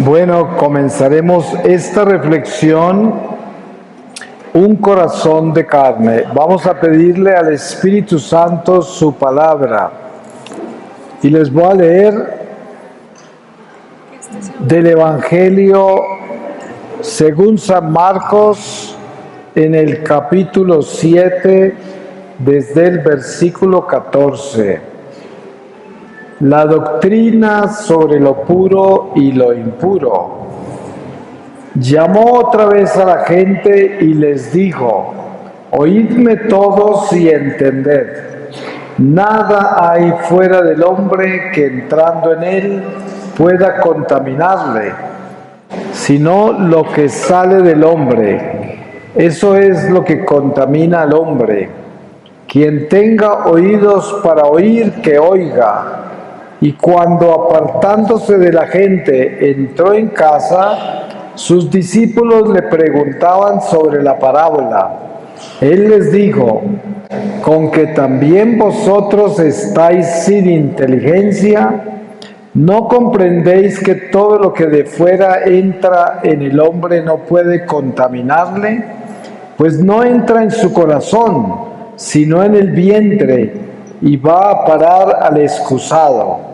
Bueno, comenzaremos esta reflexión, un corazón de carne. Vamos a pedirle al Espíritu Santo su palabra. Y les voy a leer del Evangelio según San Marcos en el capítulo 7, desde el versículo 14. La doctrina sobre lo puro y lo impuro. Llamó otra vez a la gente y les dijo: oídme todos y entended. Nada hay fuera del hombre que entrando en él pueda contaminarle, sino lo que sale del hombre. Eso es lo que contamina al hombre. Quien tenga oídos para oír, que oiga. Y cuando apartándose de la gente entró en casa, sus discípulos le preguntaban sobre la parábola. Él les dijo: ¿con que también vosotros estáis sin inteligencia? ¿No comprendéis que todo lo que de fuera entra en el hombre no puede contaminarle? Pues no entra en su corazón, sino en el vientre, y va a parar al excusado.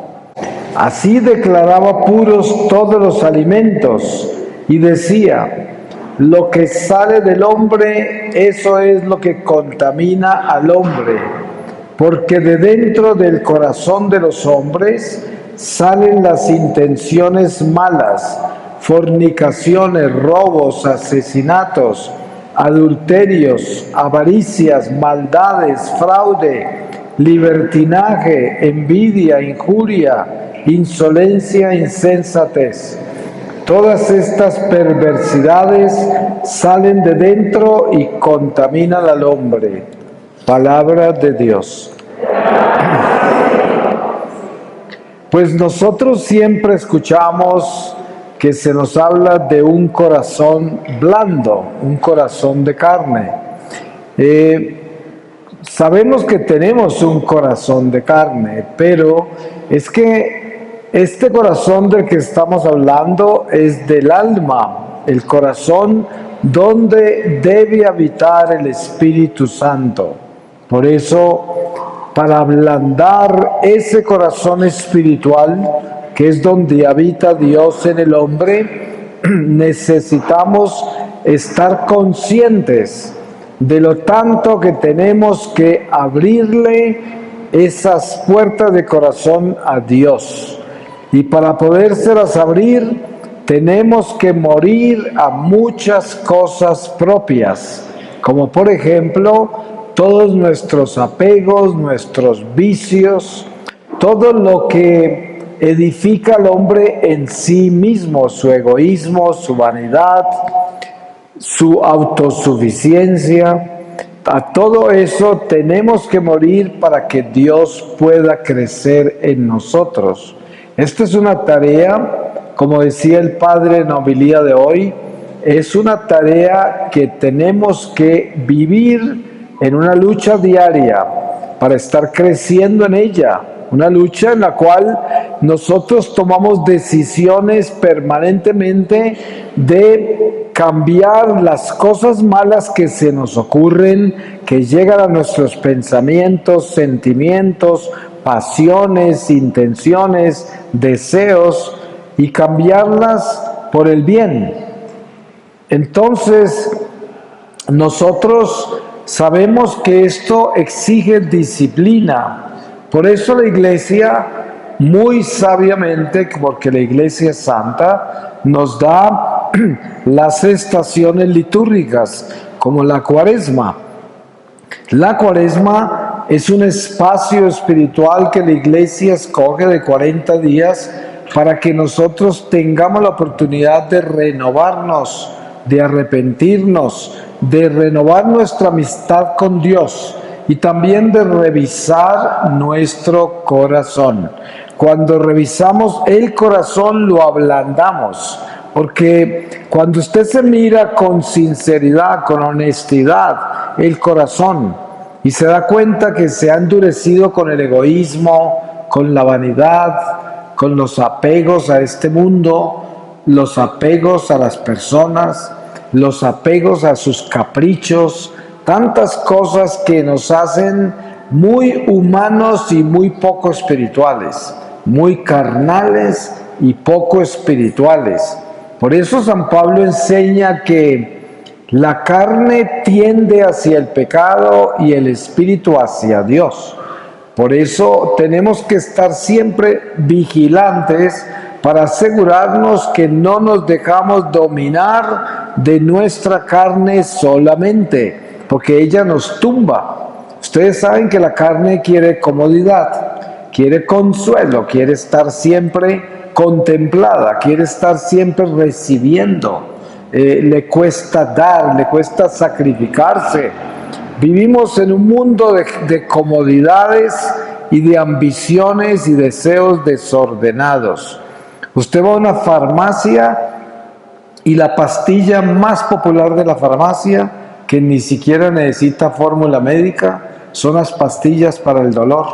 Así declaraba puros todos los alimentos y decía: lo que sale del hombre, eso es lo que contamina al hombre, porque de dentro del corazón de los hombres salen las intenciones malas, fornicaciones, robos, asesinatos, adulterios, avaricias, maldades, fraude, libertinaje, envidia, injuria, insolencia, insensatez. Todas estas perversidades salen de dentro y contaminan al hombre. Palabra de Dios. Pues nosotros siempre escuchamos que se nos habla de un corazón blando, un corazón de carne. Sabemos que tenemos un corazón de carne, pero es que este corazón del que estamos hablando es del alma, el corazón donde debe habitar el Espíritu Santo. Por eso, para ablandar ese corazón espiritual, que es donde habita Dios en el hombre, necesitamos estar conscientes de lo tanto que tenemos que abrirle esas puertas de corazón a Dios. Y para podérselas abrir, tenemos que morir a muchas cosas propias, como por ejemplo, todos nuestros apegos, nuestros vicios, todo lo que edifica al hombre en sí mismo, su egoísmo, su vanidad, su autosuficiencia. A todo eso tenemos que morir para que Dios pueda crecer en nosotros. Esta es una tarea, como decía el Padre en la homilía de hoy, es una tarea que tenemos que vivir en una lucha diaria para estar creciendo en ella. Una lucha en la cual nosotros tomamos decisiones permanentemente de cambiar las cosas malas que se nos ocurren, que llegan a nuestros pensamientos, sentimientos, pasiones, intenciones, deseos, y cambiarlas por el bien. Entonces, nosotros sabemos que esto exige disciplina. Por eso la Iglesia, muy sabiamente, porque la Iglesia es santa, nos da las estaciones litúrgicas, como la Cuaresma. La Cuaresma es un espacio espiritual que la Iglesia escoge de 40 días para que nosotros tengamos la oportunidad de renovarnos, de arrepentirnos, de renovar nuestra amistad con Dios y también de revisar nuestro corazón. Cuando revisamos el corazón lo ablandamos, porque cuando usted se mira con sinceridad, con honestidad, el corazón, y se da cuenta que se ha endurecido con el egoísmo, con la vanidad, con los apegos a este mundo, los apegos a las personas, los apegos a sus caprichos, tantas cosas que nos hacen muy humanos y muy poco espirituales, muy carnales y poco espirituales. Por eso San Pablo enseña que la carne tiende hacia el pecado y el espíritu hacia Dios. Por eso tenemos que estar siempre vigilantes para asegurarnos que no nos dejamos dominar de nuestra carne solamente, porque ella nos tumba. Ustedes saben que la carne quiere comodidad, quiere consuelo, quiere estar siempre contemplada, quiere estar siempre recibiendo. Le cuesta dar, le cuesta sacrificarse. Vivimos en un mundo de comodidades y de ambiciones y deseos desordenados. Usted va a una farmacia y la pastilla más popular de la farmacia, que ni siquiera necesita fórmula médica, son las pastillas para el dolor.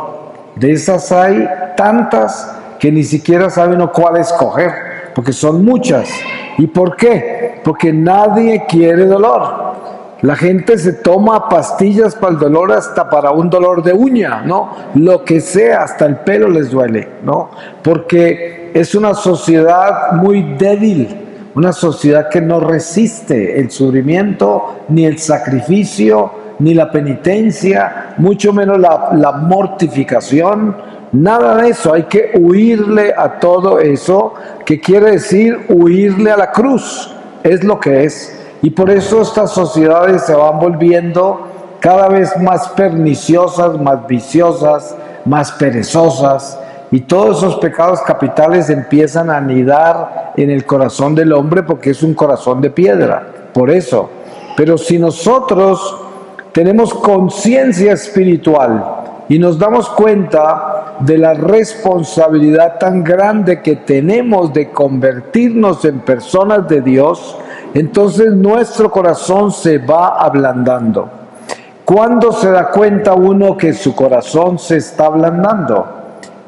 De esas hay tantas que ni siquiera sabe uno cuál escoger, porque son muchas. ¿Y por qué? Porque nadie quiere dolor. La gente se toma pastillas para el dolor, hasta para un dolor de uña, ¿no? Lo que sea, hasta el pelo les duele, ¿no? Porque es una sociedad muy débil, una sociedad que no resiste el sufrimiento, ni el sacrificio, ni la penitencia, mucho menos la mortificación. Nada de eso, hay que huirle a todo eso, que quiere decir huirle a la cruz, es lo que es. Y por eso estas sociedades se van volviendo cada vez más perniciosas, más viciosas, más perezosas, y todos esos pecados capitales empiezan a anidar en el corazón del hombre, porque es un corazón de piedra, por eso. Pero si nosotros tenemos conciencia espiritual y nos damos cuenta de la responsabilidad tan grande que tenemos de convertirnos en personas de Dios, entonces nuestro corazón se va ablandando. ¿Cuándo se da cuenta uno que su corazón se está ablandando?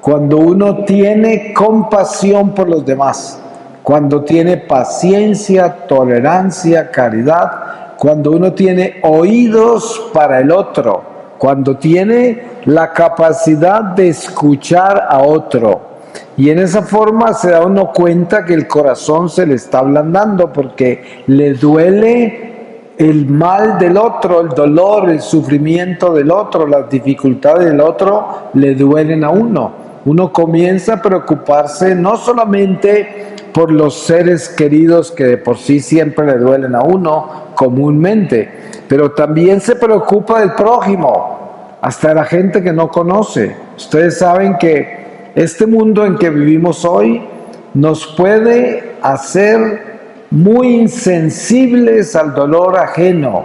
Cuando uno tiene compasión por los demás, cuando tiene paciencia, tolerancia, caridad, cuando uno tiene oídos para el otro, cuando tiene la capacidad de escuchar a otro. Y en esa forma se da uno cuenta que el corazón se le está ablandando, porque le duele el mal del otro, el dolor, el sufrimiento del otro, las dificultades del otro le duelen a uno. Uno comienza a preocuparse no solamente por los seres queridos que de por sí siempre le duelen a uno comúnmente, pero también se preocupa del prójimo, hasta de la gente que no conoce. Ustedes saben que este mundo en que vivimos hoy nos puede hacer muy insensibles al dolor ajeno.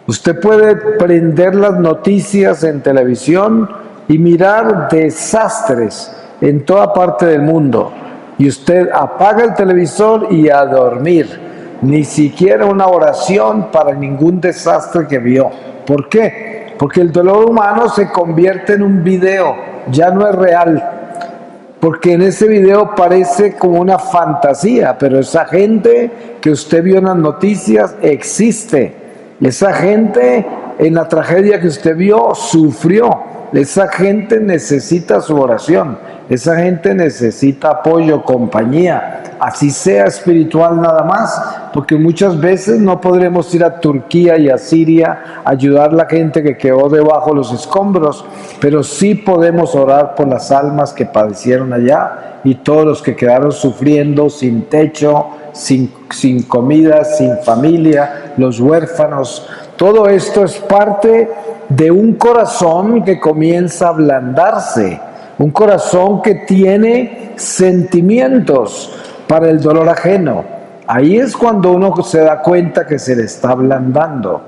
Usted puede prender las noticias en televisión y mirar desastres en toda parte del mundo, y usted apaga el televisor y a dormir, ni siquiera una oración para ningún desastre que vio. ¿Por qué? Porque el dolor humano se convierte en un video, ya no es real, porque en ese video parece como una fantasía, pero esa gente que usted vio en las noticias existe. Esa gente en la tragedia que usted vio sufrió. Esa gente necesita su oración, esa gente necesita apoyo, compañía, así sea espiritual nada más, porque muchas veces no podremos ir a Turquía y a Siria a ayudar a la gente que quedó debajo de los escombros, pero sí podemos orar por las almas que padecieron allá y todos los que quedaron sufriendo sin techo, sin comida, sin familia, los huérfanos. Todo esto es parte de un corazón que comienza a ablandarse, un corazón que tiene sentimientos para el dolor ajeno. Ahí es cuando uno se da cuenta que se le está ablandando.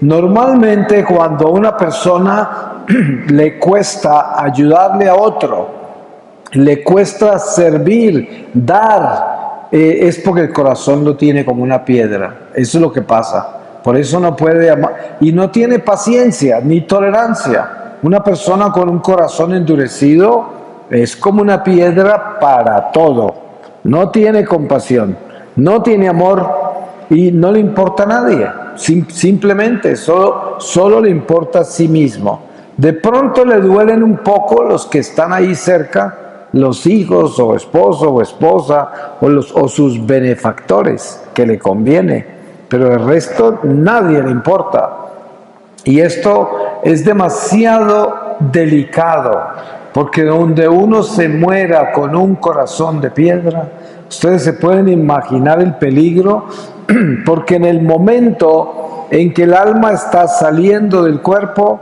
Normalmente cuando a una persona le cuesta ayudarle a otro, le cuesta servir, dar, es porque el corazón lo tiene como una piedra. Eso es lo que pasa. Por eso no puede amar, y no tiene paciencia ni tolerancia. Una persona con un corazón endurecido es como una piedra para todo. no tiene compasión, no tiene amor y no le importa a nadie. Simplemente solo le importa a sí mismo. De pronto le duelen un poco los que están ahí cerca, los hijos o esposo o esposa o sus benefactores, que le conviene, pero el resto nadie le importa. Y esto es demasiado delicado, porque donde uno se muera con un corazón de piedra, ustedes se pueden imaginar el peligro, porque en el momento en que el alma está saliendo del cuerpo,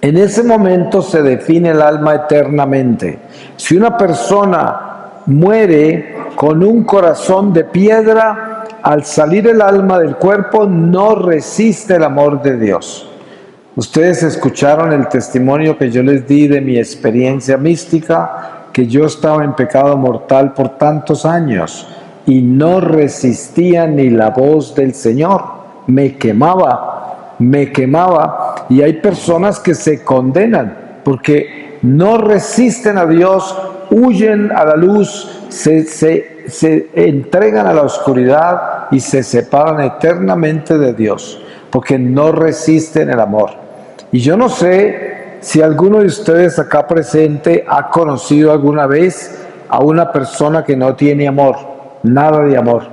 en ese momento se define el alma eternamente. Si una persona muere con un corazón de piedra, al salir el alma del cuerpo no resiste el amor de Dios. Ustedes escucharon el testimonio que yo les di de mi experiencia mística, que yo estaba en pecado mortal por tantos años y no resistía ni la voz del Señor. Me quemaba. Y hay personas que se condenan porque no resisten a Dios, huyen a la luz, se entregan a la oscuridad y se separan eternamente de Dios porque no resisten el amor. Y yo no sé si alguno de ustedes acá presente ha conocido alguna vez a una persona que no tiene amor, nada de amor.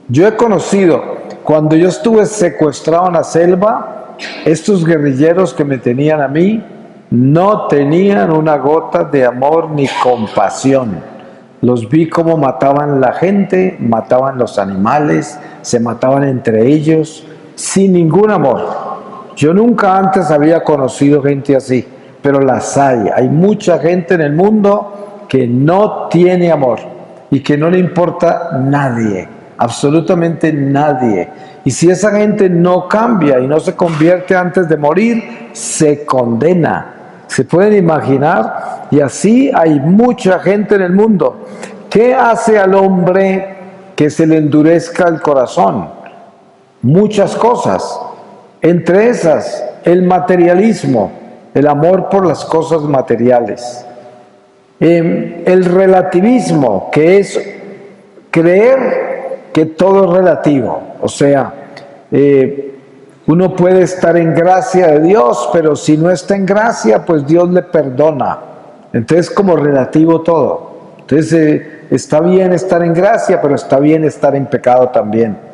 Yo he conocido, cuando yo estuve secuestrado en la selva, estos guerrilleros que me tenían a mí no tenían una gota de amor ni compasión. Los vi cómo mataban la gente, mataban los animales, se mataban entre ellos, sin ningún amor. Yo nunca antes había conocido gente así, pero las hay. Hay mucha gente en el mundo que no tiene amor y que no le importa nadie, absolutamente nadie. Y si esa gente no cambia y no se convierte antes de morir, se condena. ¿Se pueden imaginar? Y así hay mucha gente en el mundo. ¿Qué hace al hombre que se le endurezca el corazón? Muchas cosas. Entre esas, el materialismo, el amor por las cosas materiales. El relativismo, que es creer que todo es relativo. O sea, uno puede estar en gracia de Dios, pero si no está en gracia, pues Dios le perdona. Entonces, como relativo todo. Entonces, está bien estar en gracia, pero está bien estar en pecado también.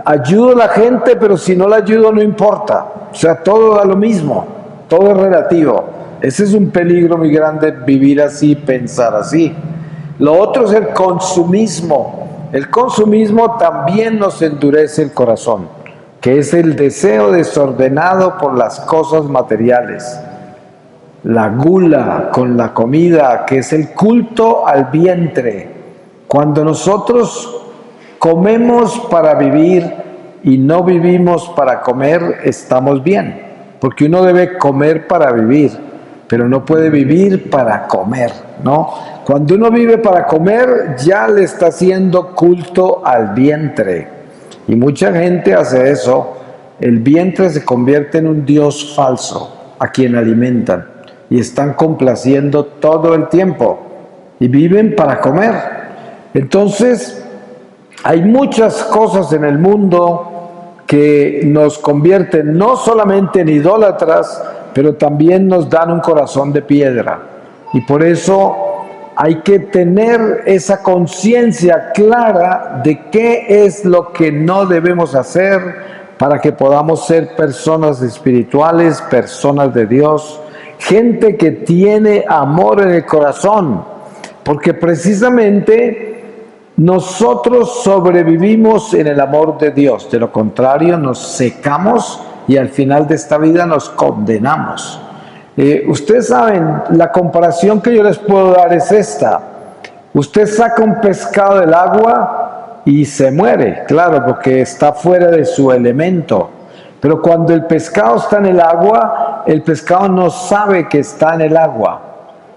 Ayudo a la gente, pero si no la ayudo no importa. O sea, todo da lo mismo, todo es relativo. Ese es un peligro muy grande, vivir así, pensar así. Lo otro es el consumismo. El consumismo también nos endurece el corazón, que es el deseo desordenado por las cosas materiales. La gula con la comida, que es el culto al vientre. Cuando nosotros comemos para vivir y no vivimos para comer, estamos bien, porque uno debe comer para vivir, pero no puede vivir para comer, ¿no? Cuando uno vive para comer, ya le está haciendo culto al vientre, y mucha gente hace eso. El vientre se convierte en un dios falso a quien alimentan, y están complaciendo todo el tiempo, y viven para comer. Entonces, hay muchas cosas en el mundo que nos convierten no solamente en idólatras, pero también nos dan un corazón de piedra. Y por eso hay que tener esa conciencia clara de qué es lo que no debemos hacer para que podamos ser personas espirituales, personas de Dios, gente que tiene amor en el corazón, porque precisamente nosotros sobrevivimos en el amor de Dios. De lo contrario, nos secamos y al final de esta vida nos condenamos. Ustedes saben, la comparación que yo les puedo dar es esta. Usted saca un pescado del agua y se muere, claro, porque está fuera de su elemento. Pero cuando el pescado está en el pescado no sabe que está en el agua.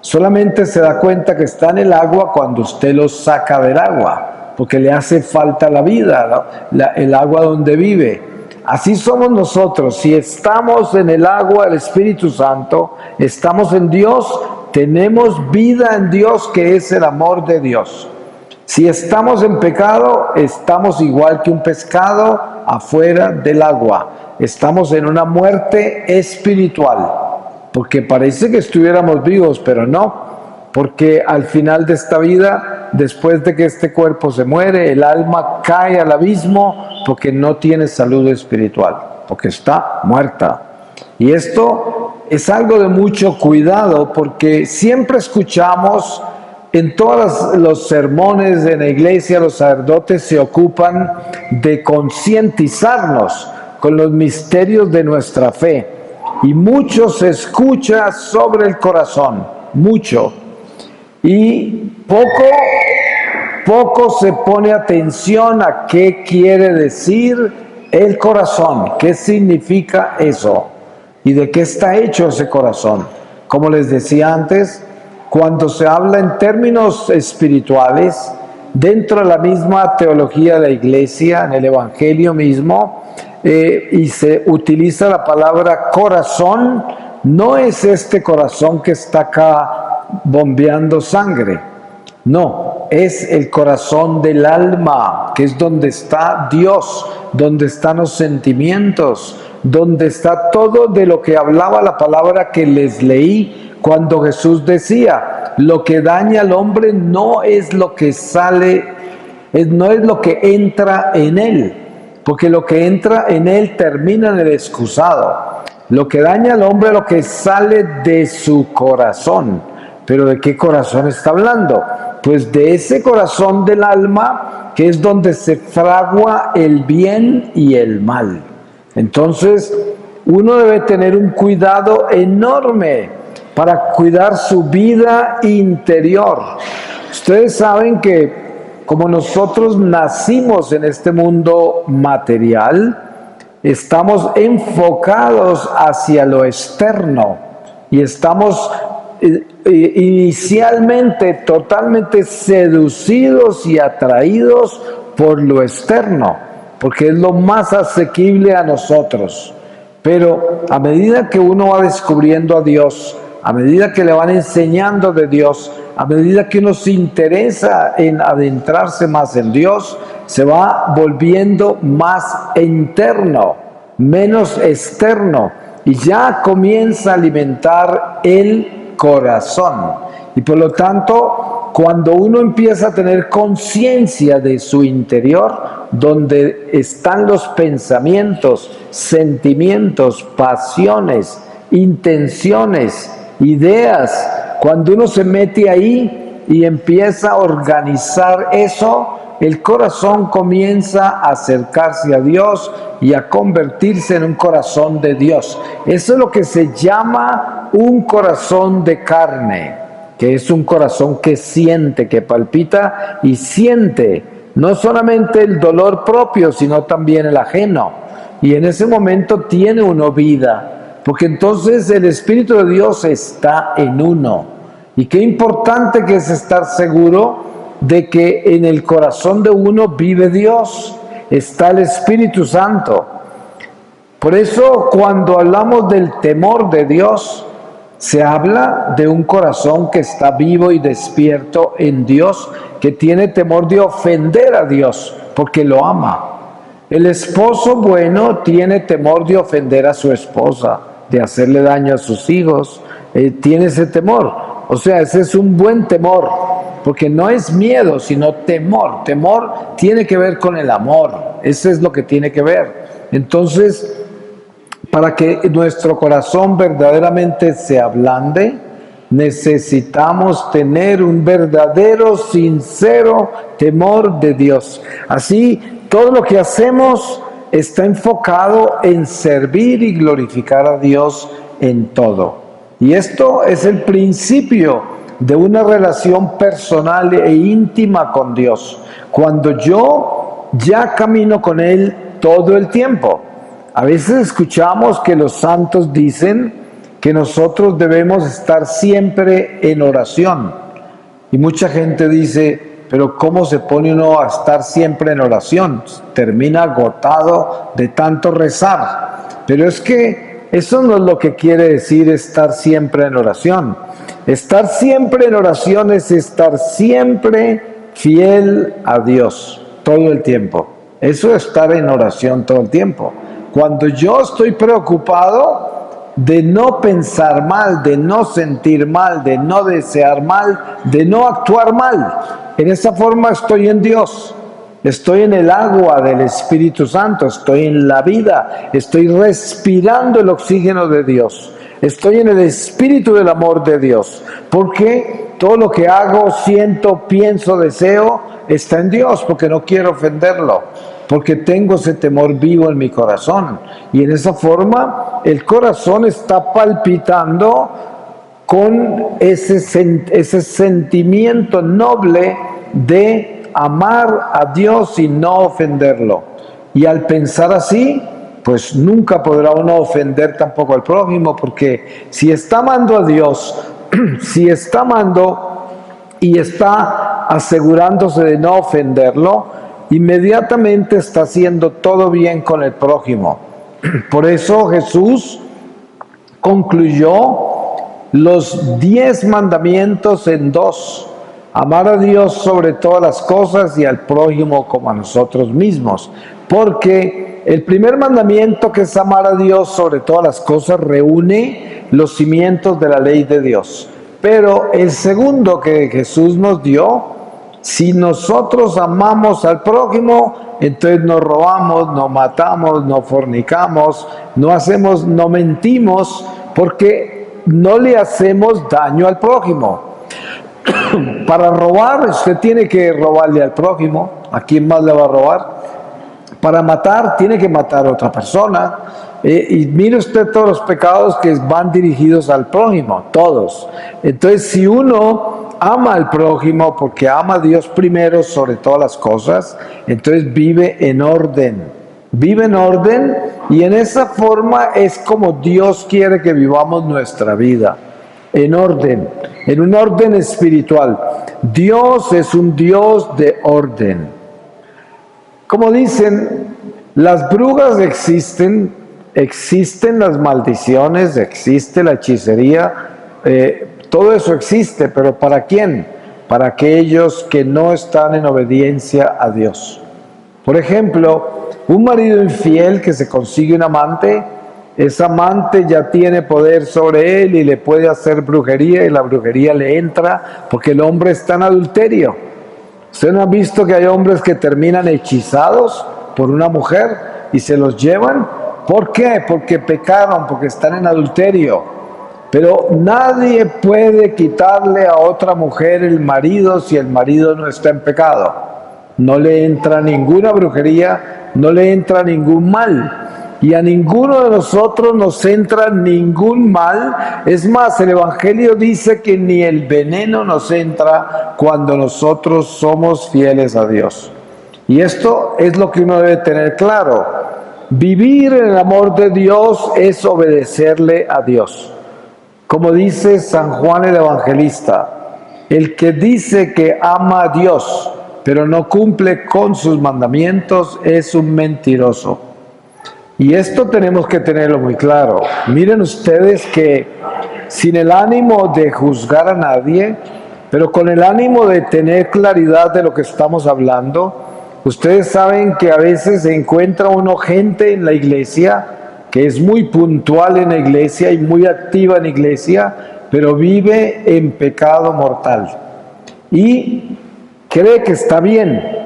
Solamente se da cuenta que está en el agua cuando usted lo saca del agua, porque le hace falta la vida, el agua donde vive. Así somos nosotros. Si estamos en el agua, el Espíritu Santo, estamos en Dios, tenemos vida en Dios, que es el amor de Dios. Si estamos en pecado, estamos igual que un pescado afuera del agua. Estamos en una muerte espiritual, porque parece que estuviéramos vivos, pero no, porque al final de esta vida, después de que este cuerpo se muere, el alma cae al abismo porque no tiene salud espiritual, porque está muerta. Y esto es algo de mucho cuidado, porque siempre escuchamos en todos los sermones en la iglesia, los sacerdotes se ocupan de concientizarnos con los misterios de nuestra fe. Y mucho se escucha sobre el corazón, mucho. Y poco se pone atención a qué quiere decir el corazón, qué significa eso y de qué está hecho ese corazón. Como les decía antes, cuando se habla en términos espirituales, dentro de la misma teología de la iglesia, en el evangelio mismo, y se utiliza la palabra corazón, no es este corazón que está acá bombeando sangre, no, es el corazón del alma, que es donde está Dios, donde están los sentimientos, donde está todo de lo que hablaba la palabra que les leí cuando Jesús decía, lo que daña al hombre no es lo que sale, no es lo que entra en él, porque lo que entra en él termina en el excusado. Lo que daña al hombre es lo que sale de su corazón. ¿Pero de qué corazón está hablando? Pues de ese corazón del alma, que es donde se fragua el bien y el mal. Entonces, uno debe tener un cuidado enorme para cuidar su vida interior. Ustedes saben que como nosotros nacimos en este mundo material, estamos enfocados hacia lo externo y estamos inicialmente totalmente seducidos y atraídos por lo externo, porque es lo más asequible a nosotros. Pero a medida que uno va descubriendo a Dios, a medida que le van enseñando de Dios, a medida que uno se interesa en adentrarse más en Dios, se va volviendo más interno, menos externo, y ya comienza a alimentar el corazón. Y por lo tanto, cuando uno empieza a tener conciencia de su interior, donde están los pensamientos, sentimientos, pasiones, intenciones, ideas, cuando uno se mete ahí y empieza a organizar eso, el corazón comienza a acercarse a Dios y a convertirse en un corazón de Dios. Eso es lo que se llama un corazón de carne, que es un corazón que siente, que palpita y siente no solamente el dolor propio, sino también el ajeno. Y en ese momento tiene uno vida, porque entonces el Espíritu de Dios está en uno. Y qué importante que es estar seguro de que en el corazón de uno vive Dios, está el Espíritu Santo. Por eso cuando hablamos del temor de Dios, se habla de un corazón que está vivo y despierto en Dios, que tiene temor de ofender a Dios, porque lo ama. El esposo bueno tiene temor de ofender a su esposa, de hacerle daño a sus hijos, tiene ese temor. O sea, ese es un buen temor, porque no es miedo, sino temor. Temor tiene que ver con el amor, eso es lo que tiene que ver. Entonces, para que nuestro corazón verdaderamente se ablande, necesitamos tener un verdadero, sincero temor de Dios. Así, todo lo que hacemos está enfocado en servir y glorificar a Dios en todo. Y esto es el principio de una relación personal e íntima con Dios, cuando yo ya camino con Él todo el tiempo. A veces escuchamos que los santos dicen que nosotros debemos estar siempre en oración. Y mucha gente dice, pero ¿cómo se pone uno a estar siempre en oración? Termina agotado de tanto rezar. Pero es que eso no es lo que quiere decir estar siempre en oración. Estar siempre en oración es estar siempre fiel a Dios todo el tiempo. Eso es estar en oración todo el tiempo. Cuando yo estoy preocupado de no pensar mal, de no sentir mal, de no desear mal, de no actuar mal, en esa forma estoy en Dios. Estoy en el agua del Espíritu Santo, estoy en la vida, estoy respirando el oxígeno de Dios, estoy en el espíritu del amor de Dios, porque todo lo que hago, siento, pienso, deseo, está en Dios, porque no quiero ofenderlo, porque tengo ese temor vivo en mi corazón. Y en esa forma el corazón está palpitando con ese sentimiento noble de amar a Dios y no ofenderlo. Y al pensar así, pues nunca podrá uno ofender tampoco al prójimo, porque si está amando a Dios, si está amando y está asegurándose de no ofenderlo, inmediatamente está haciendo todo bien con el prójimo. Por eso Jesús concluyó los 10 mandamientos en 2. Amar a Dios sobre todas las cosas y al prójimo como a nosotros mismos. Porque el primer mandamiento, que es amar a Dios sobre todas las cosas, reúne los cimientos de la ley de Dios. Pero el segundo que Jesús nos dio, si nosotros amamos al prójimo, entonces no robamos, no matamos, no fornicamos, no mentimos, porque no le hacemos daño al prójimo. Para robar, usted tiene que robarle al prójimo. ¿A quién más le va a robar? Para matar, tiene que matar a otra persona. Y mire usted todos los pecados que van dirigidos al prójimo, todos. Entonces, si uno ama al prójimo porque ama a Dios primero sobre todas las cosas, entonces vive en orden. Vive en orden, y en esa forma es como Dios quiere que vivamos nuestra vida. En orden, en un orden espiritual. Dios es un Dios de orden. Como dicen, las brujas existen las maldiciones, existe la hechicería, todo eso existe, pero ¿para quién? Para aquellos que no están en obediencia a Dios. Por ejemplo, un marido infiel que se consigue un amante, ese amante ya tiene poder sobre él y le puede hacer brujería, y la brujería le entra porque el hombre está en adulterio. ¿Usted no ha visto que hay hombres que terminan hechizados por una mujer y se los llevan? ¿Por qué? Porque pecaron, porque están en adulterio. Pero nadie puede quitarle a otra mujer el marido si el marido no está en pecado. No le entra ninguna brujería, no le entra ningún mal. Y a ninguno de nosotros nos entra ningún mal. Es más, el Evangelio dice que ni el veneno nos entra cuando nosotros somos fieles a Dios. Y esto es lo que uno debe tener claro. Vivir en el amor de Dios es obedecerle a Dios. Como dice San Juan el Evangelista, el que dice que ama a Dios, pero no cumple con sus mandamientos, es un mentiroso. Y esto tenemos que tenerlo muy claro. Miren ustedes que sin el ánimo de juzgar a nadie, pero con el ánimo de tener claridad de lo que estamos hablando, ustedes saben que a veces se encuentra uno gente en la iglesia que es muy puntual en la iglesia y muy activa en la iglesia, pero vive en pecado mortal y cree que está bien.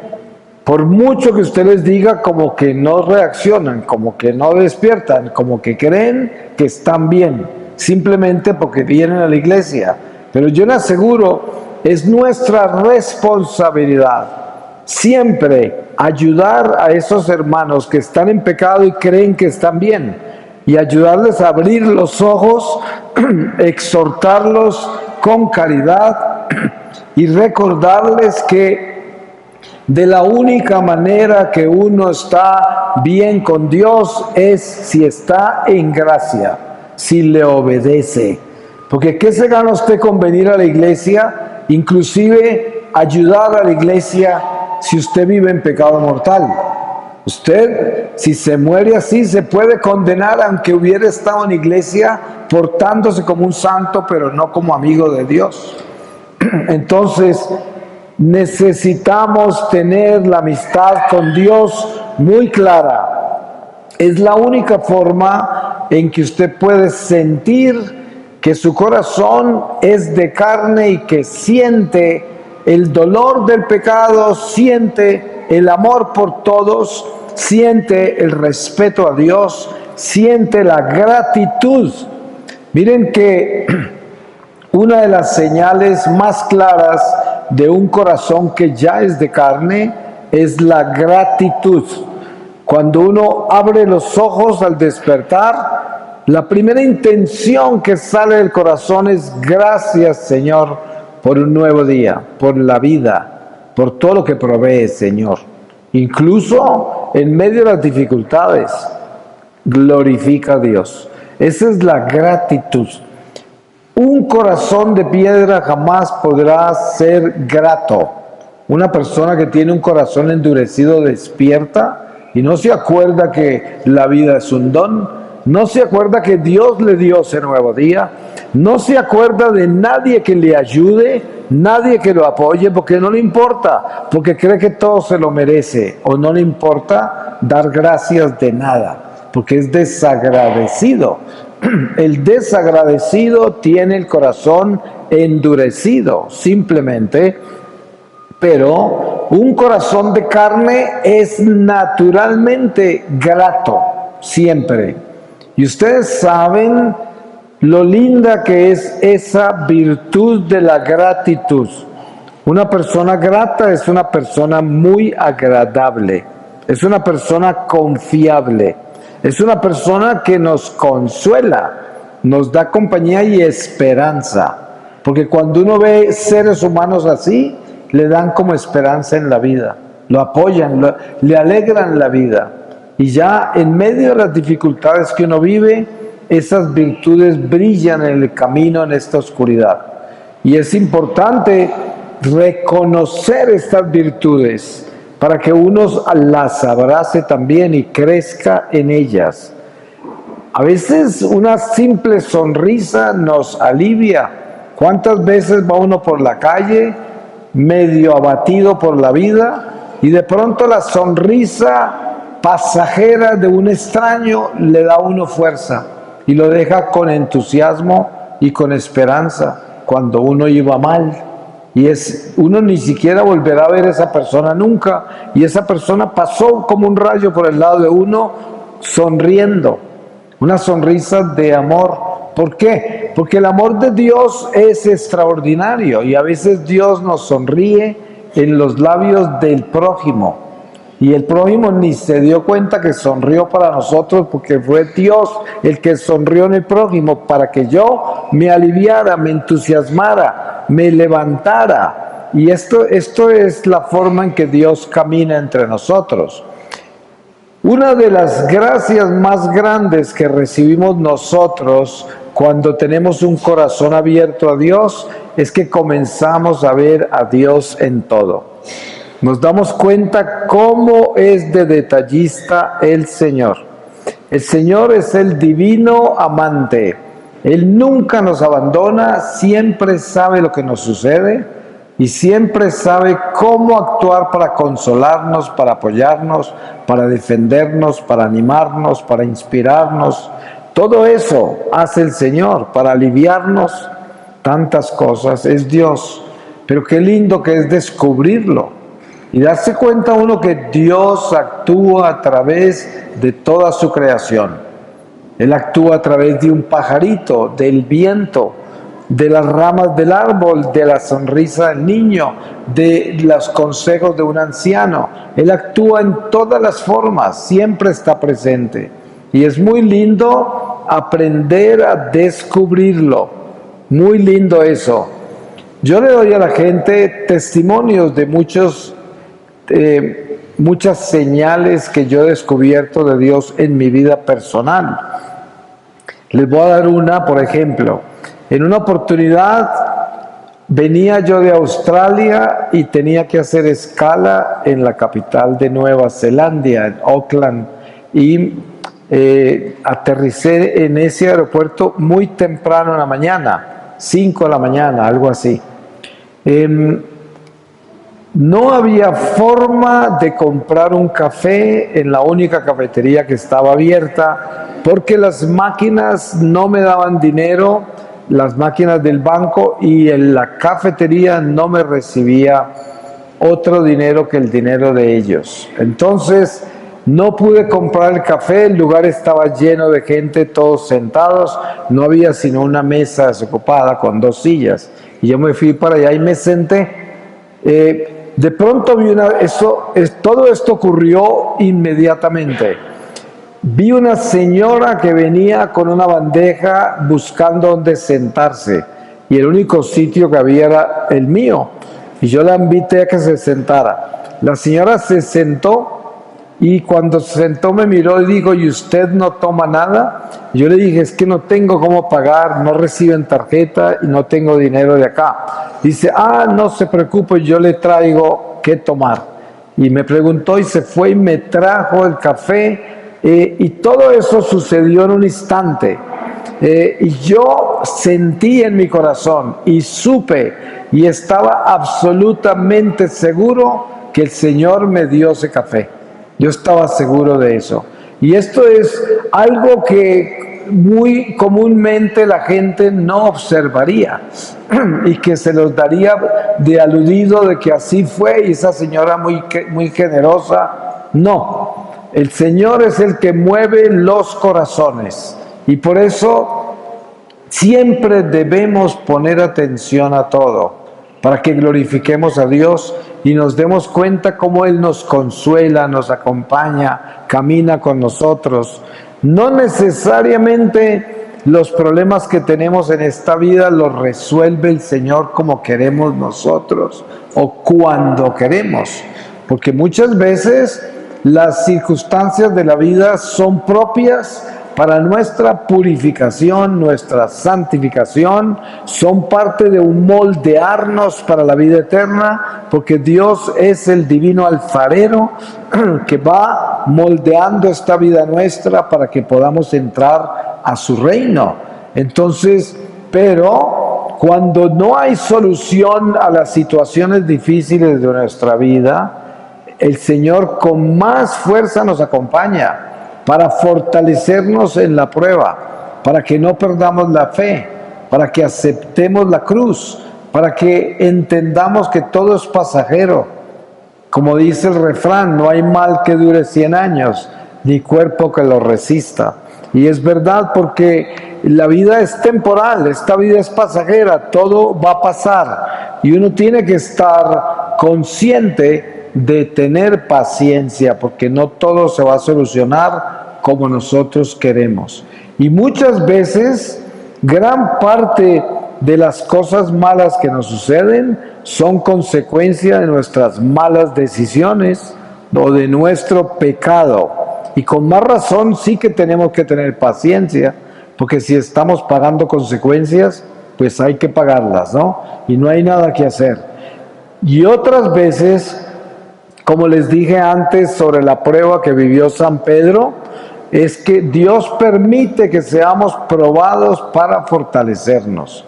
Por mucho que usted les diga, como que no reaccionan, como que no despiertan, como que creen que están bien, simplemente porque vienen a la iglesia. Pero yo le aseguro, es nuestra responsabilidad siempre ayudar a esos hermanos que están en pecado y creen que están bien, y ayudarles a abrir los ojos, exhortarlos con caridad y recordarles que de la única manera que uno está bien con Dios es si está en gracia, si le obedece. Porque ¿qué se gana usted con venir a la iglesia? Inclusive ayudar a la iglesia si usted vive en pecado mortal. Usted, si se muere así, se puede condenar aunque hubiera estado en iglesia portándose como un santo, pero no como amigo de Dios. Entonces, necesitamos tener la amistad con Dios muy clara. Es la única forma en que usted puede sentir que su corazón es de carne y que siente el dolor del pecado, siente el amor por todos, siente el respeto a Dios, siente la gratitud. Miren que una de las señales más claras de un corazón que ya es de carne es la gratitud. Cuando uno abre los ojos al despertar, la primera intención que sale del corazón es: gracias, Señor, por un nuevo día, por la vida, por todo lo que provees, Señor. Incluso en medio de las dificultades, glorifica a Dios. Esa es la gratitud. Un corazón de piedra jamás podrá ser grato. Una persona que tiene un corazón endurecido despierta y no se acuerda que la vida es un don, no se acuerda que Dios le dio ese nuevo día, no se acuerda de nadie que le ayude, nadie que lo apoye, porque no le importa, porque cree que todo se lo merece, o no le importa dar gracias de nada, porque es desagradecido. El desagradecido tiene el corazón endurecido, simplemente. Pero un corazón de carne es naturalmente grato, siempre. Y ustedes saben lo linda que es esa virtud de la gratitud. Una persona grata es una persona muy agradable, es una persona confiable, es una persona que nos consuela, nos da compañía y esperanza. Porque cuando uno ve seres humanos así, le dan como esperanza en la vida, lo apoyan, le alegran la vida. Y ya en medio de las dificultades que uno vive, esas virtudes brillan en el camino, en esta oscuridad. Y es importante reconocer estas virtudes para que uno las abrace también y crezca en ellas. A veces una simple sonrisa nos alivia. ¿Cuántas veces va uno por la calle medio abatido por la vida y de pronto la sonrisa pasajera de un extraño le da a uno fuerza y lo deja con entusiasmo y con esperanza cuando uno iba mal? Y uno ni siquiera volverá a ver a esa persona nunca, y esa persona pasó como un rayo por el lado de uno sonriendo, una sonrisa de amor. ¿Por qué? Porque el amor de Dios es extraordinario y a veces Dios nos sonríe en los labios del prójimo y el prójimo ni se dio cuenta que sonrió para nosotros, porque fue Dios el que sonrió en el prójimo para que yo me aliviara, me entusiasmara, me levantara. Y esto es la forma en que Dios camina entre nosotros. Una de las gracias más grandes que recibimos nosotros cuando tenemos un corazón abierto a Dios es que comenzamos a ver a Dios en todo. Nos damos cuenta cómo es de detallista el Señor. El Señor es el divino amante. Él nunca nos abandona, siempre sabe lo que nos sucede y siempre sabe cómo actuar para consolarnos, para apoyarnos, para defendernos, para animarnos, para inspirarnos. Todo eso hace el Señor para aliviarnos tantas cosas. Es Dios. Pero qué lindo que es descubrirlo y darse cuenta uno que Dios actúa a través de toda su creación. Él actúa a través de un pajarito, del viento, de las ramas del árbol, de la sonrisa del niño, de los consejos de un anciano. Él actúa en todas las formas, siempre está presente. Y es muy lindo aprender a descubrirlo. Muy lindo eso. Yo le doy a la gente testimonios de muchas señales que yo he descubierto de Dios en mi vida personal. Les voy a dar una, por ejemplo. En una oportunidad venía yo de Australia y tenía que hacer escala en la capital de Nueva Zelanda, en Auckland, y aterricé en ese aeropuerto muy temprano en la mañana, 5 de la mañana, algo así. No había forma de comprar un café en la única cafetería que estaba abierta porque las máquinas no me daban dinero, las máquinas del banco, y en la cafetería no me recibía otro dinero que el dinero de ellos. Entonces no pude comprar el café, el lugar estaba lleno de gente, todos sentados, no había sino una mesa desocupada con 2 sillas. Y yo me fui para allá y me senté. De pronto vi todo esto ocurrió inmediatamente. Vi una señora que venía con una bandeja buscando dónde sentarse y el único sitio que había era el mío. Y yo la invité a que se sentara. La señora se sentó y cuando se sentó me miró y dijo: ¿y usted no toma nada? Yo le dije: es que no tengo cómo pagar, no reciben tarjeta y no tengo dinero de acá. Dice: no se preocupe, yo le traigo qué tomar. Y me preguntó y se fue y me trajo el café, y todo eso sucedió en un instante. Y yo sentí en mi corazón y supe y estaba absolutamente seguro que el Señor me dio ese café. Yo estaba seguro de eso. Y esto es algo que muy comúnmente la gente no observaría y que se los daría de aludido de que así fue y esa señora muy generosa. No, el Señor es el que mueve los corazones y por eso siempre debemos poner atención a todo, para que glorifiquemos a Dios y nos demos cuenta cómo Él nos consuela, nos acompaña, camina con nosotros. No necesariamente los problemas que tenemos en esta vida los resuelve el Señor como queremos nosotros o cuando queremos, porque muchas veces las circunstancias de la vida son propias para nuestra purificación, nuestra santificación, son parte de un moldearnos para la vida eterna, porque Dios es el divino alfarero que va moldeando esta vida nuestra para que podamos entrar a su reino. Entonces, pero cuando no hay solución a las situaciones difíciles de nuestra vida, el Señor con más fuerza nos acompaña para fortalecernos en la prueba, para que no perdamos la fe, para que aceptemos la cruz, para que entendamos que todo es pasajero. Como dice el refrán, no hay mal que dure 100 años, ni cuerpo que lo resista. Y es verdad, porque la vida es temporal, esta vida es pasajera, todo va a pasar. Y uno tiene que estar consciente de tener paciencia, porque no todo se va a solucionar como nosotros queremos. Y muchas veces, gran parte de las cosas malas que nos suceden son consecuencia de nuestras malas decisiones o de nuestro pecado. Y con más razón sí que tenemos que tener paciencia, porque si estamos pagando consecuencias, pues hay que pagarlas, ¿no? Y no hay nada que hacer. Y otras veces, como les dije antes sobre la prueba que vivió San Pedro, es que Dios permite que seamos probados para fortalecernos,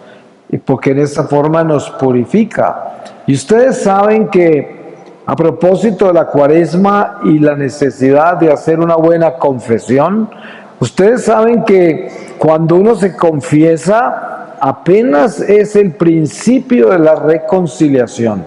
y porque en esa forma nos purifica. Y ustedes saben que a propósito de la Cuaresma y la necesidad de hacer una buena confesión, ustedes saben que cuando uno se confiesa, apenas es el principio de la reconciliación,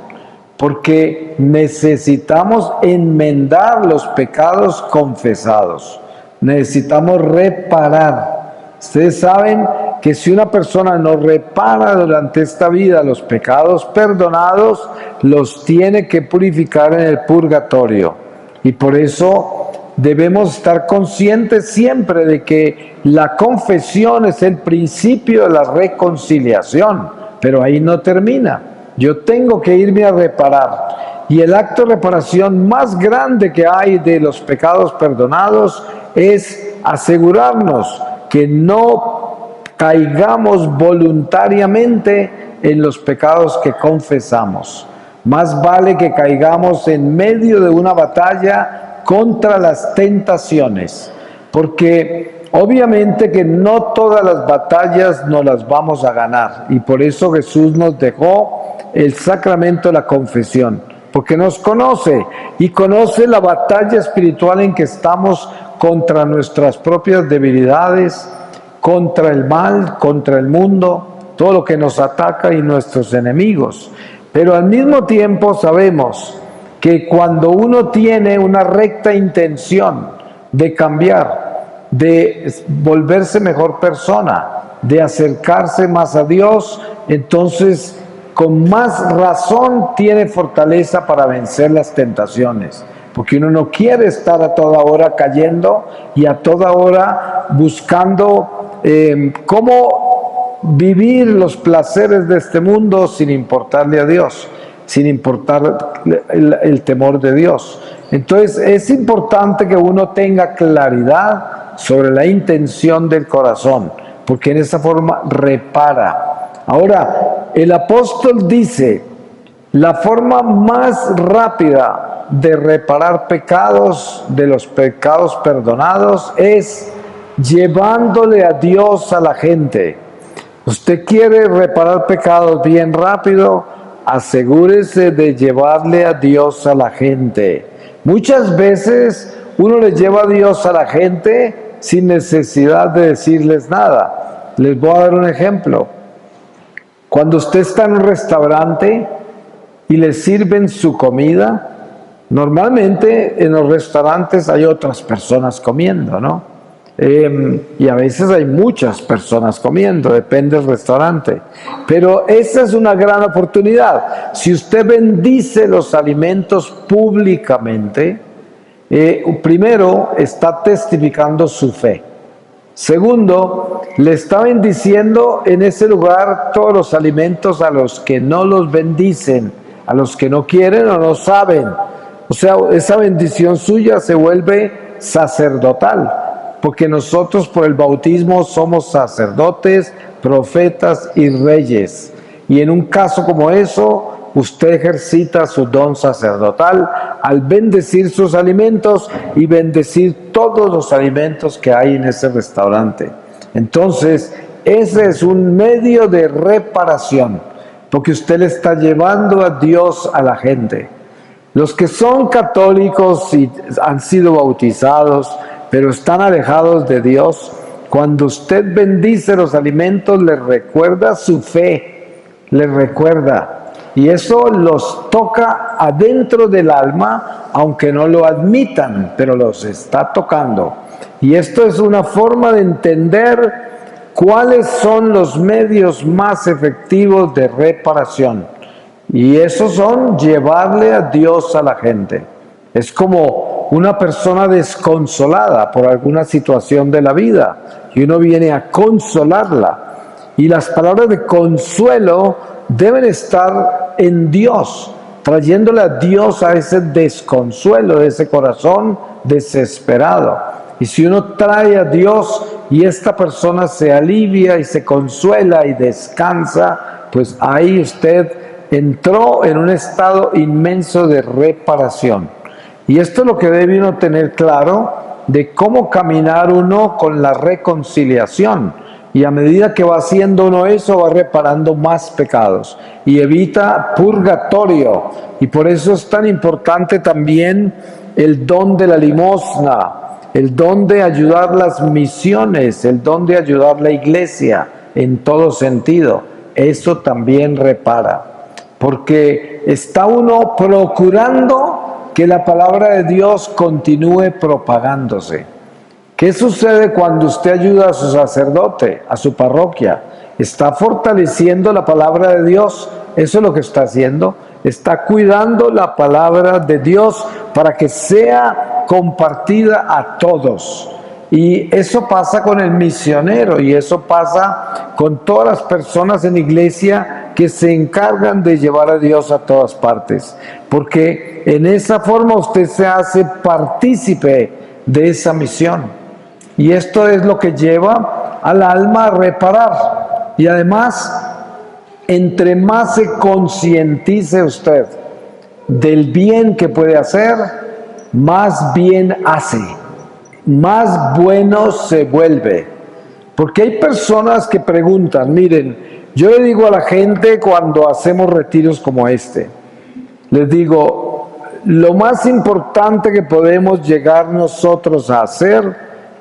porque necesitamos enmendar los pecados confesados, necesitamos reparar. Ustedes saben que si una persona no repara durante esta vida los pecados perdonados, los tiene que purificar en el purgatorio. Y por eso debemos estar conscientes siempre de que la confesión es el principio de la reconciliación, pero ahí no termina. Yo tengo que irme a reparar. Y el acto de reparación más grande que hay de los pecados perdonados es asegurarnos que no caigamos voluntariamente en los pecados que confesamos. Más vale que caigamos en medio de una batalla contra las tentaciones, porque obviamente que no todas las batallas nos las vamos a ganar, y por eso Jesús nos dejó el sacramento de la confesión, porque nos conoce y conoce la batalla espiritual en que estamos contra nuestras propias debilidades, contra el mal, contra el mundo, todo lo que nos ataca y nuestros enemigos. Pero al mismo tiempo sabemos que cuando uno tiene una recta intención de cambiar, de volverse mejor persona, de acercarse más a Dios, entonces con más razón tiene fortaleza para vencer las tentaciones, porque uno no quiere estar a toda hora cayendo y a toda hora buscando cómo vivir los placeres de este mundo sin importarle a Dios, sin importar el temor de Dios. Entonces es importante que uno tenga claridad sobre la intención del corazón, porque en esa forma repara. Ahora, el apóstol dice, la forma más rápida de reparar pecados, de los pecados perdonados, es llevándole a Dios a la gente. Usted quiere reparar pecados bien rápido, asegúrese de llevarle a Dios a la gente. Muchas veces uno le lleva a Dios a la gente sin necesidad de decirles nada. Les voy a dar un ejemplo. Cuando usted está en un restaurante y le sirven su comida, normalmente en los restaurantes hay otras personas comiendo, ¿no? Y a veces hay muchas personas comiendo, depende del restaurante. Pero esa es una gran oportunidad. Si usted bendice los alimentos públicamente, primero está testificando su fe. Segundo, le está bendiciendo en ese lugar todos los alimentos a los que no los bendicen, a los que no quieren o no saben. O sea, esa bendición suya se vuelve sacerdotal, porque nosotros por el bautismo somos sacerdotes, profetas y reyes. Y en un caso como eso, usted ejercita su don sacerdotal al bendecir sus alimentos y bendecir todos los alimentos que hay en ese restaurante. Entonces, ese es un medio de reparación, porque usted le está llevando a Dios a la gente. Los que son católicos y han sido bautizados, pero están alejados de Dios, cuando usted bendice los alimentos, les recuerda su fe, les recuerda. Y eso los toca adentro del alma, aunque no lo admitan, pero los está tocando. Y esto es una forma de entender cuáles son los medios más efectivos de reparación. Y esos son llevarle a Dios a la gente. Es como una persona desconsolada por alguna situación de la vida y uno viene a consolarla. Y las palabras de consuelo deben estar en Dios, trayéndole a Dios a ese desconsuelo, de ese corazón desesperado. Y si uno trae a Dios y esta persona se alivia y se consuela y descansa, pues ahí usted entró en un estado inmenso de reparación. Y esto es lo que debe uno tener claro de cómo caminar uno con la reconciliación. Y a medida que va haciendo uno eso, va reparando más pecados y evita purgatorio. Y por eso es tan importante también el don de la limosna, el don de ayudar las misiones, el don de ayudar la iglesia en todo sentido. Eso también repara, porque está uno procurando que la palabra de Dios continúe propagándose. ¿Qué sucede cuando usted ayuda a su sacerdote, a su parroquia? Está fortaleciendo la palabra de Dios. Eso es lo que está haciendo. Está cuidando la palabra de Dios para que sea compartida a todos. Y eso pasa con el misionero y eso pasa con todas las personas en la iglesia que se encargan de llevar a Dios a todas partes. Porque en esa forma usted se hace partícipe de esa misión. Y esto es lo que lleva al alma a reparar. Y además, Entre más se concientice usted del bien que puede hacer, más bien hace, más bueno se vuelve. Porque hay personas que preguntan, miren, yo le digo a la gente cuando hacemos retiros como este, les digo, lo más importante que podemos llegar nosotros a hacer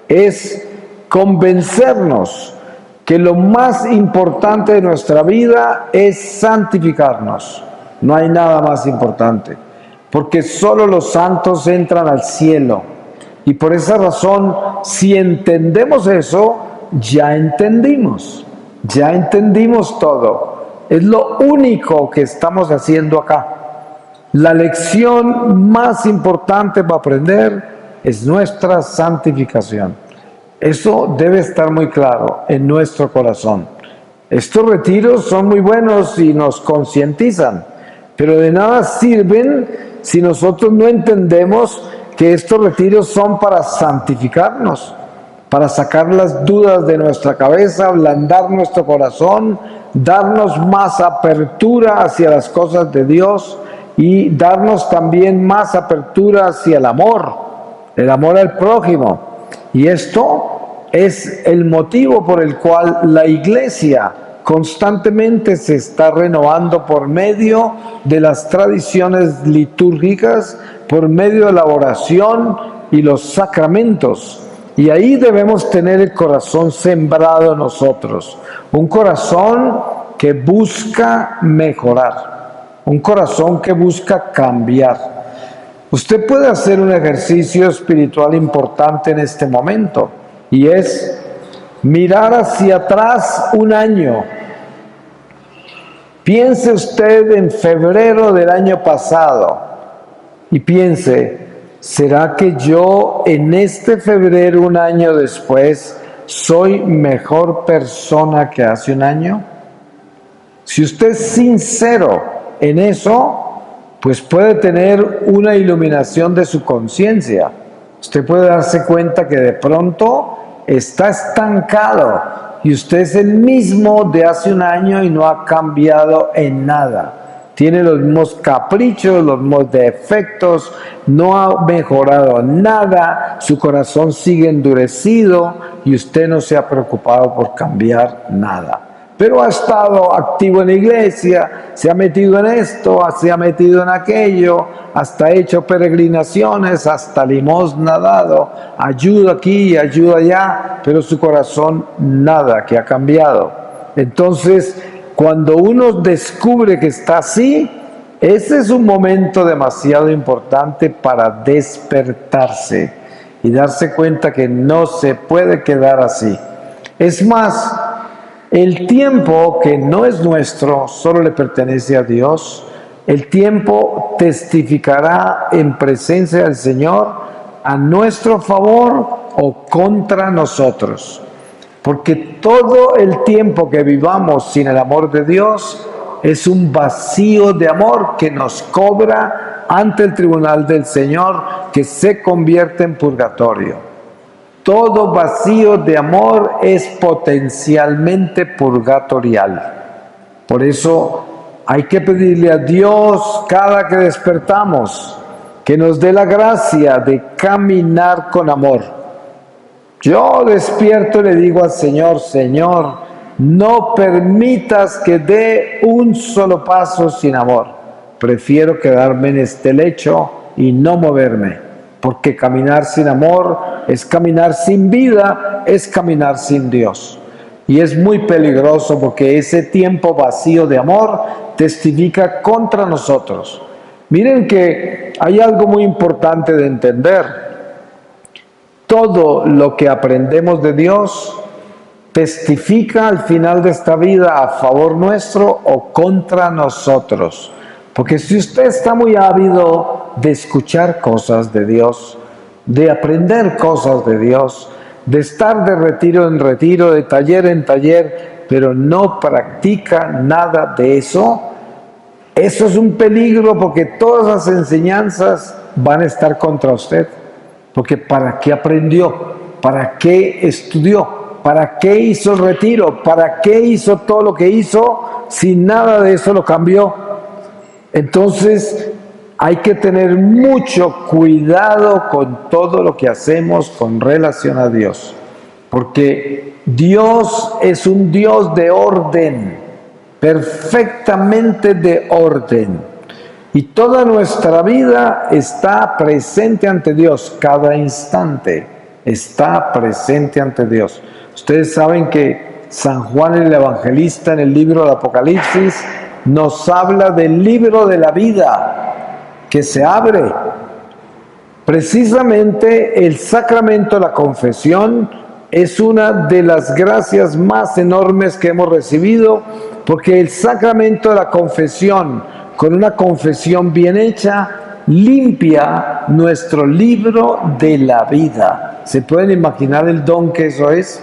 es convencernos que lo más importante de nuestra vida es santificarnos. No hay nada más importante, porque solo los santos entran al cielo. Y por esa razón, si entendemos eso, ya entendimos todo. Es lo único que estamos haciendo acá. La lección más importante para aprender es nuestra santificación. Eso debe estar muy claro en nuestro corazón. Estos retiros son muy buenos y nos concientizan, pero de nada sirven si nosotros no entendemos que estos retiros son para santificarnos, para sacar las dudas de nuestra cabeza, ablandar nuestro corazón, darnos más apertura hacia las cosas de Dios y darnos también más apertura hacia el amor al prójimo. Y esto es el motivo por el cual la Iglesia constantemente se está renovando por medio de las tradiciones litúrgicas, por medio de la oración y los sacramentos. Y ahí debemos tener el corazón sembrado en nosotros, un corazón que busca mejorar, un corazón que busca cambiar. Usted puede hacer un ejercicio espiritual importante en este momento, y es mirar hacia atrás un año. Piense usted en febrero del año pasado y piense, ¿será que yo en este febrero, un año después, soy mejor persona que hace un año? Si usted es sincero en eso, pues puede tener una iluminación de su conciencia. Usted puede darse cuenta que de pronto está estancado y usted es el mismo de hace un año y no ha cambiado en nada. Tiene los mismos caprichos, los mismos defectos, no ha mejorado nada, su corazón sigue endurecido y usted no se ha preocupado por cambiar nada. Pero ha estado activo en la iglesia, se ha metido en esto, se ha metido en aquello, hasta ha hecho peregrinaciones, hasta limosna ha dado, ayuda aquí, ayuda allá, pero su corazón nada que ha cambiado. Entonces, cuando uno descubre que está así, ese es un momento demasiado importante para despertarse y darse cuenta que no se puede quedar así. Es más, el tiempo que no es nuestro, solo le pertenece a Dios. El tiempo testificará en presencia del Señor a nuestro favor o contra nosotros. Porque todo el tiempo que vivamos sin el amor de Dios es un vacío de amor que nos cobra ante el tribunal del Señor, que se convierte en purgatorio. Todo vacío de amor es potencialmente purgatorial. Por eso hay que pedirle a Dios cada que despertamos que nos dé la gracia de caminar con amor. Yo despierto y le digo al Señor, Señor, no permitas que dé un solo paso sin amor. Prefiero quedarme en este lecho y no moverme, porque caminar sin amor es caminar sin vida, es caminar sin Dios. Y es muy peligroso porque ese tiempo vacío de amor testifica contra nosotros. Miren que hay algo muy importante de entender. Todo lo que aprendemos de Dios testifica al final de esta vida a favor nuestro o contra nosotros. Porque si usted está muy ávido de escuchar cosas de Dios, de aprender cosas de Dios, de estar de retiro en retiro, de taller en taller, pero no practica nada de eso, eso es un peligro porque todas las enseñanzas van a estar contra usted. Porque ¿para qué aprendió? ¿Para qué estudió? ¿Para qué hizo el retiro? ¿Para qué hizo todo lo que hizo? si nada de eso lo cambió. Entonces, hay que tener mucho cuidado con todo lo que hacemos con relación a Dios, porque Dios es un Dios de orden, perfectamente de orden, y toda nuestra vida está presente ante Dios, cada instante está presente ante Dios. Ustedes saben que San Juan el Evangelista en el libro del Apocalipsis nos habla del libro de la vida que se abre. Precisamente el sacramento de la confesión es una de las gracias más enormes que hemos recibido, porque el sacramento de la confesión, con una confesión bien hecha, limpia nuestro libro de la vida. ¿Se pueden imaginar el don que eso es?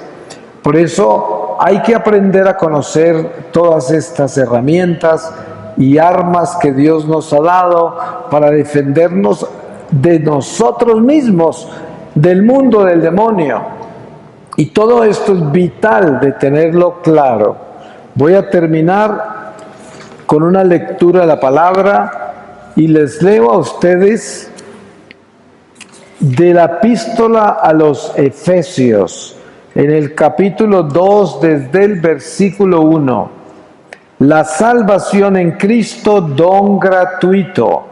Por eso hay que aprender a conocer todas estas herramientas y armas que Dios nos ha dado para defendernos de nosotros mismos, del mundo del demonio. Y todo esto es vital de tenerlo claro. Voy a terminar con una lectura de la palabra y les leo a ustedes de la epístola a los Efesios, en el capítulo 2, desde el versículo 1. La salvación en Cristo, don gratuito.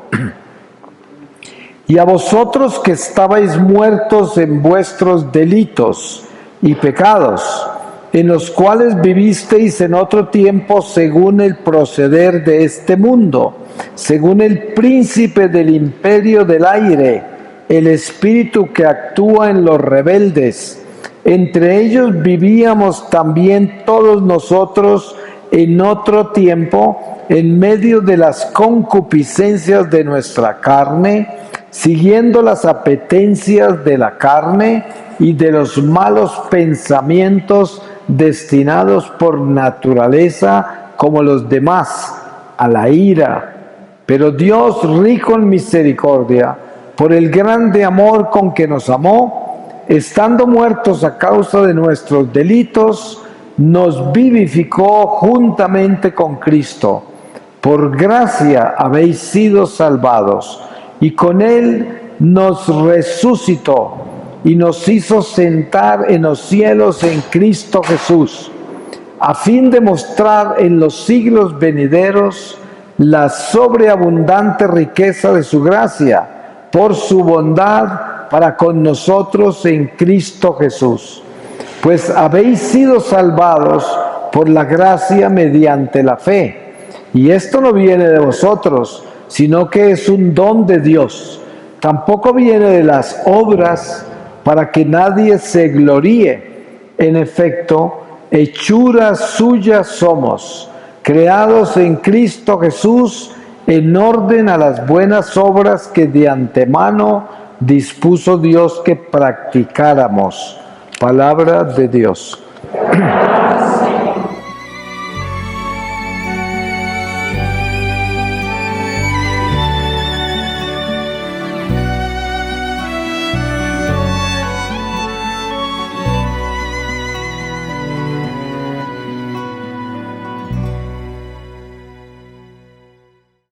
Y a vosotros que estabais muertos en vuestros delitos y pecados, en los cuales vivisteis en otro tiempo según el proceder de este mundo, según el príncipe del imperio del aire, el espíritu que actúa en los rebeldes. Entre ellos vivíamos también todos nosotros en otro tiempo, en medio de las concupiscencias de nuestra carne, siguiendo las apetencias de la carne y de los malos pensamientos destinados por naturaleza, como los demás, a la ira. Pero Dios, rico en misericordia, por el grande amor con que nos amó, estando muertos a causa de nuestros delitos, nos vivificó juntamente con Cristo. Por gracia habéis sido salvados, y con Él nos resucitó y nos hizo sentar en los cielos en Cristo Jesús, a fin de mostrar en los siglos venideros la sobreabundante riqueza de su gracia, por su bondad para con nosotros en Cristo Jesús. Pues habéis sido salvados por la gracia mediante la fe. Y esto no viene de vosotros, sino que es un don de Dios. Tampoco viene de las obras, para que nadie se gloríe. En efecto, hechura suya somos, creados en Cristo Jesús, en orden a las buenas obras que de antemano dispuso Dios que practicáramos. Palabra de Dios.